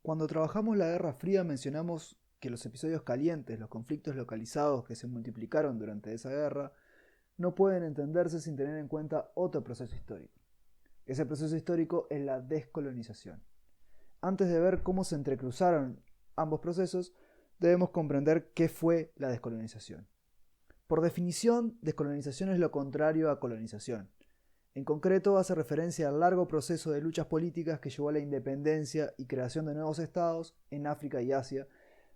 Cuando trabajamos la Guerra Fría mencionamos que los episodios calientes, los conflictos localizados que se multiplicaron durante esa guerra, no pueden entenderse sin tener en cuenta otro proceso histórico. Ese proceso histórico es la descolonización. Antes de ver cómo se entrecruzaron ambos procesos, debemos comprender qué fue la descolonización. Por definición, descolonización es lo contrario a colonización. En concreto, hace referencia al largo proceso de luchas políticas que llevó a la independencia y creación de nuevos estados en África y Asia,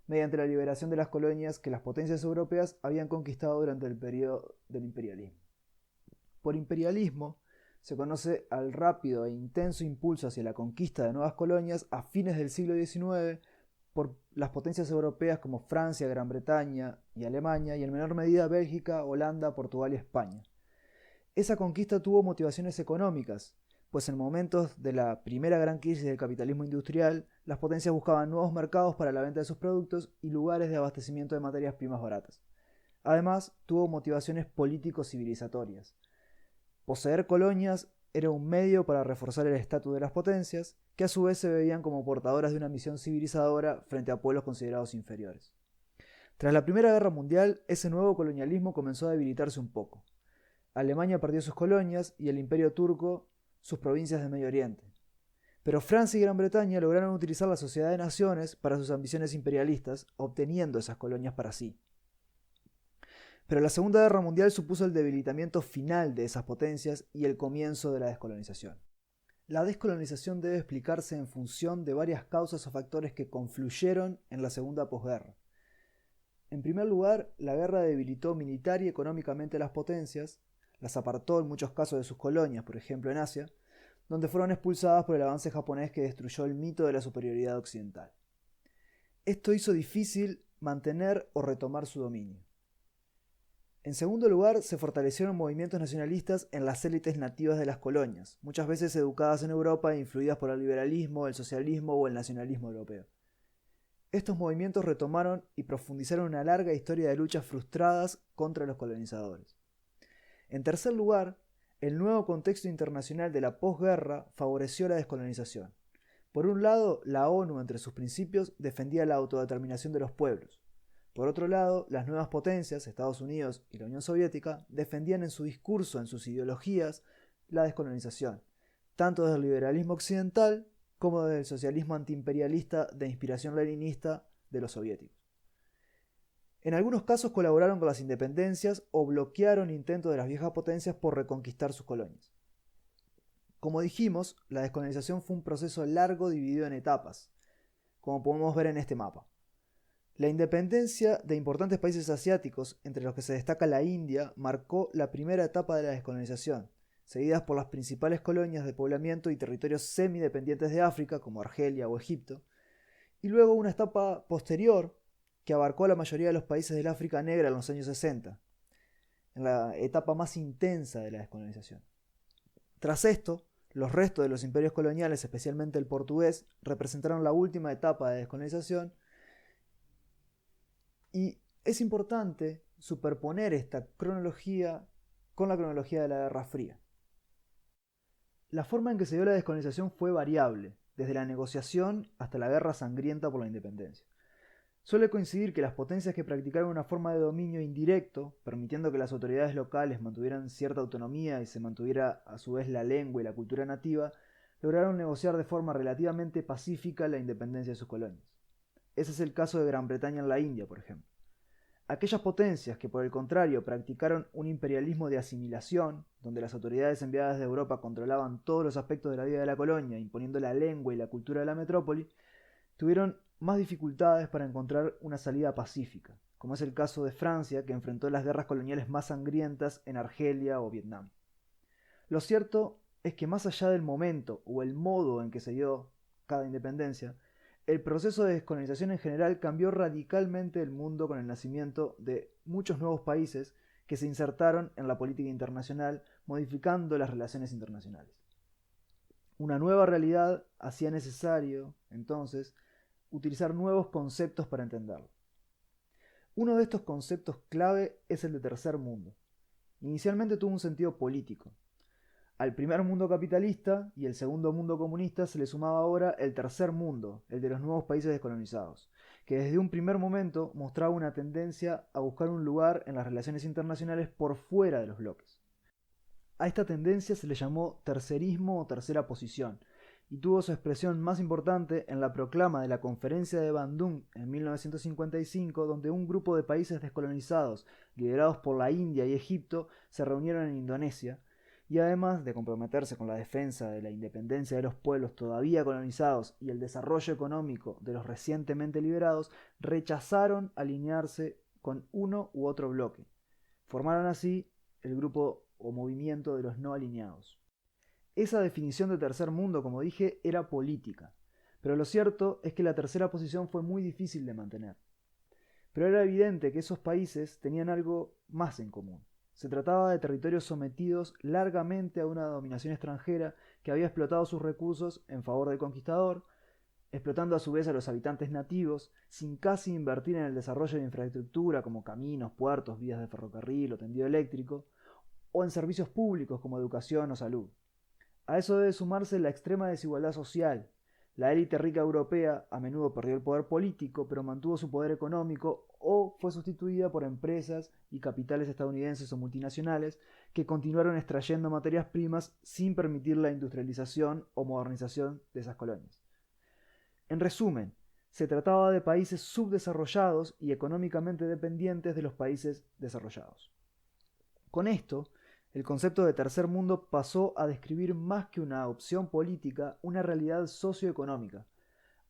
mediante la liberación de las colonias que las potencias europeas habían conquistado durante el periodo del imperialismo. Por imperialismo se conoce al rápido e intenso impulso hacia la conquista de nuevas colonias a fines del siglo XIX por las potencias europeas como Francia, Gran Bretaña y Alemania, y en menor medida Bélgica, Holanda, Portugal y España. Esa conquista tuvo motivaciones económicas, pues en momentos de la primera gran crisis del capitalismo industrial, las potencias buscaban nuevos mercados para la venta de sus productos y lugares de abastecimiento de materias primas baratas. Además, tuvo motivaciones político-civilizatorias. Poseer colonias era un medio para reforzar el estatus de las potencias, que a su vez se veían como portadoras de una misión civilizadora frente a pueblos considerados inferiores. Tras la Primera Guerra Mundial, ese nuevo colonialismo comenzó a debilitarse un poco. Alemania perdió sus colonias y el Imperio Turco sus provincias de Medio Oriente. Pero Francia y Gran Bretaña lograron utilizar la Sociedad de Naciones para sus ambiciones imperialistas, obteniendo esas colonias para sí. Pero la Segunda Guerra Mundial supuso el debilitamiento final de esas potencias y el comienzo de la descolonización. La descolonización debe explicarse en función de varias causas o factores que confluyeron en la segunda posguerra. En primer lugar, la guerra debilitó militar y económicamente a las potencias, las apartó en muchos casos de sus colonias, por ejemplo en Asia, donde fueron expulsadas por el avance japonés que destruyó el mito de la superioridad occidental. Esto hizo difícil mantener o retomar su dominio. En segundo lugar, se fortalecieron movimientos nacionalistas en las élites nativas de las colonias, muchas veces educadas en Europa e influidas por el liberalismo, el socialismo o el nacionalismo europeo. Estos movimientos retomaron y profundizaron una larga historia de luchas frustradas contra los colonizadores. En tercer lugar, el nuevo contexto internacional de la posguerra favoreció la descolonización. Por un lado, la ONU, entre sus principios, defendía la autodeterminación de los pueblos. Por otro lado, las nuevas potencias, Estados Unidos y la Unión Soviética, defendían en su discurso, en sus ideologías, la descolonización, tanto desde el liberalismo occidental como desde el socialismo antiimperialista de inspiración leninista de los soviéticos. En algunos casos colaboraron con las independencias o bloquearon intentos de las viejas potencias por reconquistar sus colonias. Como dijimos, la descolonización fue un proceso largo dividido en etapas, como podemos ver en este mapa. La independencia de importantes países asiáticos, entre los que se destaca la India, marcó la primera etapa de la descolonización, seguidas por las principales colonias de poblamiento y territorios semidependientes de África, como Argelia o Egipto, y luego una etapa posterior que abarcó a la mayoría de los países del África negra en los años 60, en la etapa más intensa de la descolonización. Tras esto, los restos de los imperios coloniales, especialmente el portugués, representaron la última etapa de descolonización. Y es importante superponer esta cronología con la cronología de la Guerra Fría. La forma en que se dio la descolonización fue variable, desde la negociación hasta la guerra sangrienta por la independencia. Suele coincidir que las potencias que practicaron una forma de dominio indirecto, permitiendo que las autoridades locales mantuvieran cierta autonomía y se mantuviera a su vez la lengua y la cultura nativa, lograron negociar de forma relativamente pacífica la independencia de sus colonias. Ese es el caso de Gran Bretaña en la India, por ejemplo. Aquellas potencias que, por el contrario, practicaron un imperialismo de asimilación, donde las autoridades enviadas de Europa controlaban todos los aspectos de la vida de la colonia, imponiendo la lengua y la cultura de la metrópoli, tuvieron más dificultades para encontrar una salida pacífica, como es el caso de Francia, que enfrentó las guerras coloniales más sangrientas en Argelia o Vietnam. Lo cierto es que más allá del momento o el modo en que se dio cada independencia, el proceso de descolonización en general cambió radicalmente el mundo con el nacimiento de muchos nuevos países que se insertaron en la política internacional, modificando las relaciones internacionales. Una nueva realidad hacía necesario, entonces, utilizar nuevos conceptos para entenderlo. Uno de estos conceptos clave es el de tercer mundo. Inicialmente tuvo un sentido político. Al primer mundo capitalista y el segundo mundo comunista se le sumaba ahora el tercer mundo, el de los nuevos países descolonizados, que desde un primer momento mostraba una tendencia a buscar un lugar en las relaciones internacionales por fuera de los bloques. A esta tendencia se le llamó tercerismo o tercera posición, y tuvo su expresión más importante en la proclama de la Conferencia de Bandung en 1955, donde un grupo de países descolonizados, liderados por la India y Egipto, se reunieron en Indonesia, y además de comprometerse con la defensa de la independencia de los pueblos todavía colonizados y el desarrollo económico de los recientemente liberados, rechazaron alinearse con uno u otro bloque. Formaron así el grupo o movimiento de los no alineados. Esa definición de tercer mundo, como dije, era política, pero lo cierto es que la tercera posición fue muy difícil de mantener. Pero era evidente que esos países tenían algo más en común. Se trataba de territorios sometidos largamente a una dominación extranjera que había explotado sus recursos en favor del conquistador, explotando a su vez a los habitantes nativos, sin casi invertir en el desarrollo de infraestructura como caminos, puertos, vías de ferrocarril o tendido eléctrico, o en servicios públicos como educación o salud. A eso debe sumarse la extrema desigualdad social. La élite rica europea a menudo perdió el poder político, pero mantuvo su poder económico o fue sustituida por empresas y capitales estadounidenses o multinacionales que continuaron extrayendo materias primas sin permitir la industrialización o modernización de esas colonias. En resumen, se trataba de países subdesarrollados y económicamente dependientes de los países desarrollados. Con esto, el concepto de tercer mundo pasó a describir más que una opción política, una realidad socioeconómica,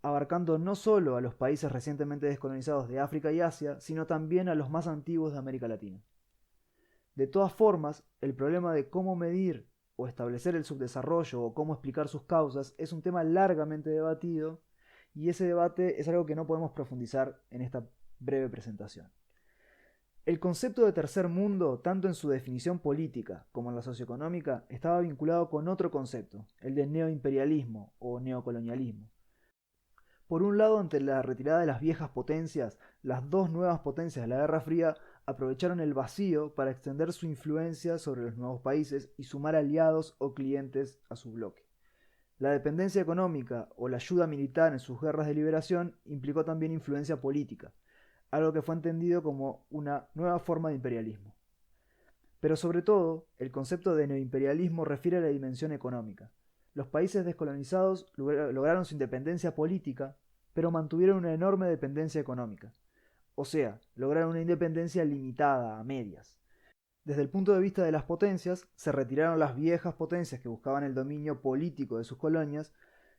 abarcando no solo a los países recientemente descolonizados de África y Asia, sino también a los más antiguos de América Latina. De todas formas, el problema de cómo medir o establecer el subdesarrollo o cómo explicar sus causas es un tema largamente debatido, y ese debate es algo que no podemos profundizar en esta breve presentación. El concepto de tercer mundo, tanto en su definición política como en la socioeconómica, estaba vinculado con otro concepto, el de neoimperialismo o neocolonialismo. Por un lado, ante la retirada de las viejas potencias, las dos nuevas potencias de la Guerra Fría aprovecharon el vacío para extender su influencia sobre los nuevos países y sumar aliados o clientes a su bloque. La dependencia económica o la ayuda militar en sus guerras de liberación implicó también influencia política, algo que fue entendido como una nueva forma de imperialismo. Pero sobre todo, el concepto de neoimperialismo refiere a la dimensión económica. Los países descolonizados lograron su independencia política, pero mantuvieron una enorme dependencia económica. O sea, lograron una independencia limitada, a medias. Desde el punto de vista de las potencias, se retiraron las viejas potencias que buscaban el dominio político de sus colonias,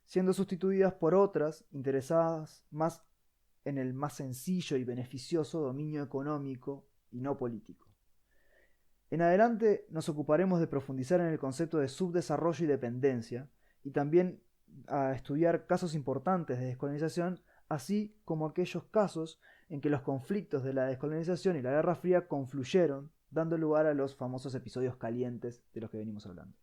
siendo sustituidas por otras interesadas más en el más sencillo y beneficioso dominio económico y no político. En adelante nos ocuparemos de profundizar en el concepto de subdesarrollo y dependencia, y también a estudiar casos importantes de descolonización, así como aquellos casos en que los conflictos de la descolonización y la Guerra Fría confluyeron, dando lugar a los famosos episodios calientes de los que venimos hablando.